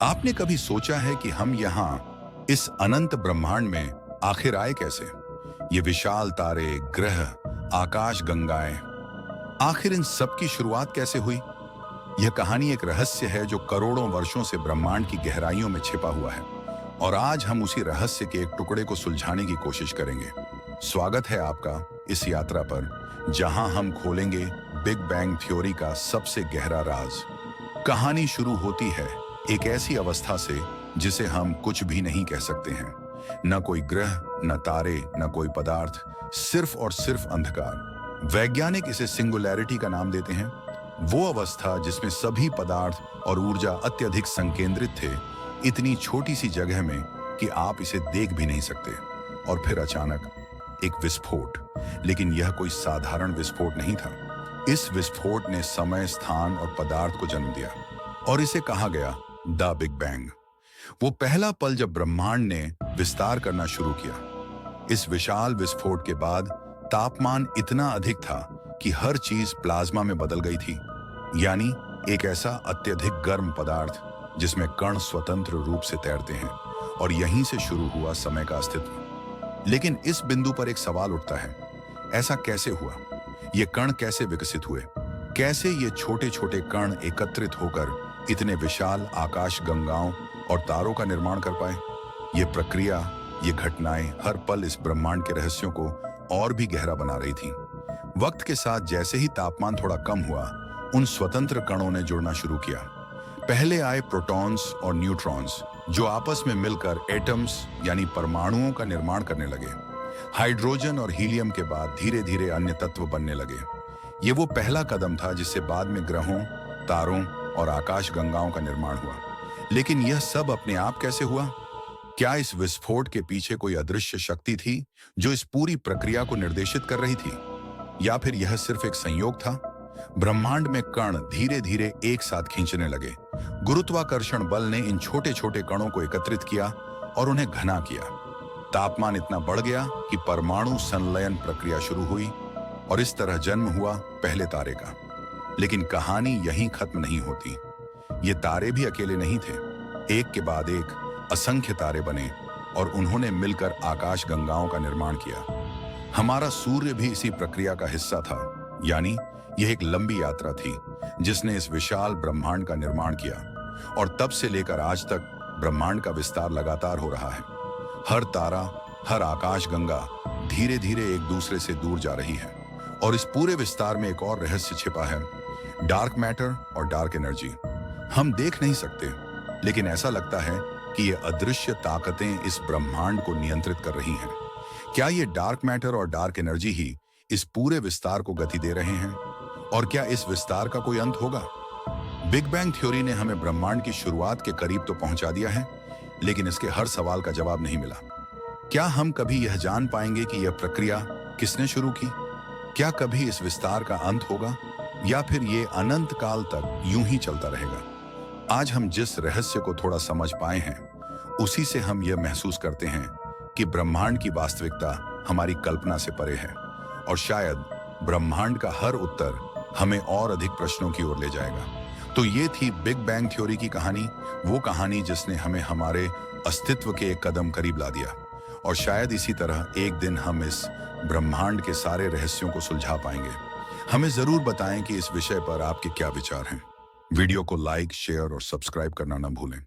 आपने कभी सोचा है कि हम यहाँ इस अनंत ब्रह्मांड में आखिर आए कैसे? ये विशाल तारे, ग्रह, आकाश गंगाएं, आखिर इन सब की शुरुआत कैसे हुई? यह कहानी एक रहस्य है जो करोड़ों वर्षों से ब्रह्मांड की गहराइयों में छिपा हुआ है और आज हम उसी रहस्य के एक टुकड़े को सुलझाने की कोशिश करेंगे। स्वागत है आपका इस यात्रा पर, जहां हम खोलेंगे बिग बैंग थ्योरी का सबसे गहरा राज। कहानी शुरू होती है एक ऐसी अवस्था से जिसे हम कुछ भी नहीं कह सकते हैं। न कोई ग्रह, न तारे, न कोई पदार्थ, सिर्फ और सिर्फ अंधकार। वैज्ञानिक इसे सिंगुलैरिटी का नाम देते हैं। वो अवस्था जिसमें सभी पदार्थ और ऊर्जा अत्यधिक संकेंद्रित थे, इतनी छोटी सी जगह में कि आप इसे देख भी नहीं सकते। और फिर अचानक एक विस्फोट। लेकिन यह कोई साधारण विस्फोट नहीं था। इस विस्फोट ने समय, स्थान और पदार्थ को जन्म दिया और इसे कहा गया द बिग बैंग। वो पहला पल जब ब्रह्मांड ने विस्तार करना शुरू किया। इस विशाल विस्फोट के बाद तापमान इतना अधिक था कि हर चीज प्लाज्मा में बदल गई थी, यानी एक ऐसा अत्यधिक गर्म पदार्थ जिसमें कण स्वतंत्र रूप से तैरते हैं। और यहीं से शुरू हुआ समय का अस्तित्व। लेकिन इस बिंदु पर एक सवाल उठता है, ऐसा कैसे हुआ? ये कण कैसे विकसित हुए? कैसे ये छोटे छोटे कण एकत्रित होकर इतने विशाल आकाश गंगाओं और तारों का निर्माण कर पाए? ये प्रक्रिया, ये घटनाएं हर पल इस ब्रह्मांड के रहस्यों को और भी गहरा बना रही थी। वक्त के साथ जैसे ही तापमान थोड़ा कम हुआ, उन स्वतंत्र कणों ने जुड़ना शुरू किया। पहले आए प्रोटॉन्स और न्यूट्रॉन्स, जो आपस में मिलकर एटम्स यानी परमाणुओं का निर्माण करने लगे। हाइड्रोजन और हीलियम के बाद धीरे धीरे अन्य तत्व बनने लगे। ये वो पहला कदम था जिससे बाद में ग्रहों, तारों और आकाश गंगाओं का निर्माण हुआ। लेकिन यह सब अपने आप कैसे हुआ? क्या इस विस्फोट के पीछे कोई अदृश्य शक्ति थी जो इस पूरी प्रक्रिया को निर्देशित कर रही थी? या फिर यह सिर्फ एक संयोग था? ब्रह्मांड में कण धीरे धीरे एक साथ खींचने लगे। गुरुत्वाकर्षण बल ने इन छोटे छोटे कणों को एकत्रित किया और उन्हें घना किया। तापमान इतना बढ़ गया कि परमाणु संलयन प्रक्रिया शुरू हुई और इस तरह जन्म हुआ पहले तारे का। लेकिन कहानी यहीं खत्म नहीं होती। ये तारे भी अकेले नहीं थे। एक के बाद एक असंख्य तारे बने और उन्होंने मिलकर आकाश गंगाओं का निर्माण किया। हमारा सूर्य भी इसी प्रक्रिया का हिस्सा था। यानी यह एक लंबी यात्रा थी जिसने इस विशाल ब्रह्मांड का निर्माण किया। और तब से लेकर आज तक ब्रह्मांड का विस्तार लगातार हो रहा है। हर तारा, हर आकाश गंगा धीरे धीरे एक दूसरे से दूर जा रही है। और इस पूरे विस्तार में एक और रहस्य छिपा है, डार्क मैटर और डार्क एनर्जी। हम देख नहीं सकते, लेकिन ऐसा लगता है कि ये अदृश्य ताकतें इस ब्रह्मांड को नियंत्रित कर रही हैं। क्या ये डार्क मैटर और डार्क एनर्जी ही इस पूरे विस्तार को गति दे रहे हैं? और क्या इस विस्तार का कोई अंत होगा? बिग बैंग थ्योरी ने हमें ब्रह्मांड की शुरुआत के करीब तो पहुंचा दिया है, लेकिन इसके हर सवाल का जवाब नहीं मिला। क्या हम कभी यह जान पाएंगे कि यह प्रक्रिया किसने शुरू की? क्या कभी इस विस्तार का अंत होगा, या फिर ये अनंत काल तक यूं ही चलता रहेगा? आज हम जिस रहस्य को थोड़ा समझ पाए हैं, उसी से हम यह महसूस करते हैं कि ब्रह्मांड की वास्तविकता हमारी कल्पना से परे है। और शायद ब्रह्मांड का हर उत्तर हमें और अधिक प्रश्नों की ओर ले जाएगा। तो ये थी बिग बैंग थ्योरी की कहानी, वो कहानी जिसने हमें हमारे अस्तित्व के एक कदम करीब ला दिया। और शायद इसी तरह एक दिन हम इस ब्रह्मांड के सारे रहस्यों को सुलझा पाएंगे। हमें जरूर बताएं कि इस विषय पर आपके क्या विचार हैं। वीडियो को लाइक, शेयर और सब्सक्राइब करना न भूलें।